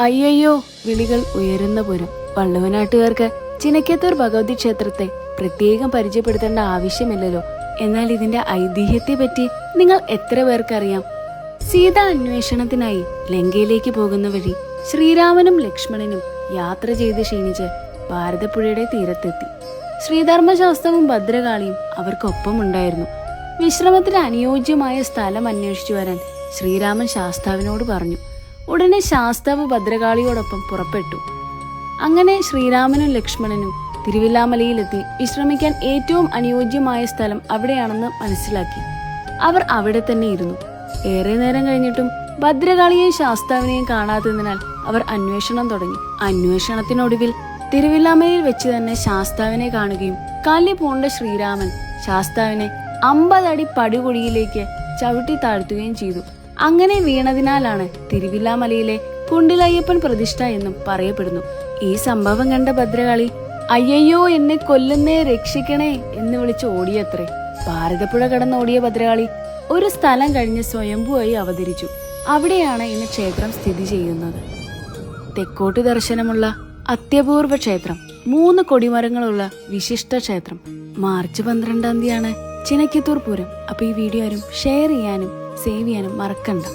അയ്യയ്യോ വിളികൾ ഉയരുന്ന പുരം. വള്ളുവനാട്ടുകാർക്ക് ചിനക്കത്തൂർ ഭഗവതി ക്ഷേത്രത്തെ പ്രത്യേകം പരിചയപ്പെടുത്തേണ്ട ആവശ്യമില്ലല്ലോ. എന്നാൽ ഇതിന്റെ ഐതിഹ്യത്തെ പറ്റി നിങ്ങൾ എത്ര പേർക്കറിയാം? സീതാ അന്വേഷണത്തിനായി ലങ്കയിലേക്ക് പോകുന്ന വഴി ശ്രീരാമനും ലക്ഷ്മണനും യാത്ര ചെയ്ത് ക്ഷീണിച്ച് ഭാരതപ്പുഴയുടെ തീരത്തെത്തി. ശ്രീധർമ്മശാസ്ത്രവും ഭദ്രകാളിയും അവർക്കൊപ്പമുണ്ടായിരുന്നു. വിശ്രമത്തിന് അനുയോജ്യമായ സ്ഥലം അന്വേഷിച്ചു വരാൻ ശ്രീരാമൻ ശാസ്താവിനോട് പറഞ്ഞു. ഉടനെ ശാസ്താവ് ഭദ്രകാളിയോടൊപ്പം പുറപ്പെട്ടു. അങ്ങനെ ശ്രീരാമനും ലക്ഷ്മണനും തിരുവില്ലാമലയിലെത്തി വിശ്രമിക്കാൻ ഏറ്റവും അനുയോജ്യമായ സ്ഥലം അവിടെയാണെന്ന് മനസ്സിലാക്കി. അവർ അവിടെ തന്നെ ഇരുന്നു. ഏറെ നേരം കഴിഞ്ഞിട്ടും ഭദ്രകാളിയെയും ശാസ്താവിനെയും കാണാത്തതിനാൽ അവർ അന്വേഷണം തുടങ്ങി. അന്വേഷണത്തിനൊടുവിൽ തിരുവില്ലാമലയിൽ വെച്ച് തന്നെ ശാസ്താവിനെ കാണുകയും കാലിൽ പൂണ്ട ശ്രീരാമൻ ശാസ്താവിനെ 50 അടി പടുകുഴിയിലേക്ക് ചവിട്ടി താഴ്ത്തുകയും ചെയ്തു. അങ്ങനെ വീണതിനാലാണ് തിരുവില്ലാമലയിലെ കുണ്ടിലയ്യപ്പൻ പ്രതിഷ്ഠ എന്നും പറയപ്പെടുന്നു. ഈ സംഭവം കണ്ട ഭദ്രകാളി അയ്യയ്യോ എന്നെ കൊല്ലുന്നേ, രക്ഷിക്കണേ എന്ന് വിളിച്ച് ഓടിയത്രേ. ഭാരതപ്പുഴ കടന്നോടിയ ഭദ്രകാളി ഒരു സ്ഥലം കഴിഞ്ഞ് സ്വയംഭൂവായി അവതരിച്ചു. അവിടെയാണ് ഇന്ന് ക്ഷേത്രം സ്ഥിതി ചെയ്യുന്നത്. തെക്കോട്ട് ദർശനമുള്ള അത്യപൂർവ ക്ഷേത്രം, 3 കൊടിമരങ്ങളുള്ള വിശിഷ്ട ക്ഷേത്രം. മാർച്ച് 12-ാം തീയതിയാണ് ചിനക്കത്തൂർ പൂരം. അപ്പൊ ഈ വീഡിയോ ആരും ഷെയർ ചെയ്യാനും സേവ് ചെയ്യാനും മറക്കണ്ട.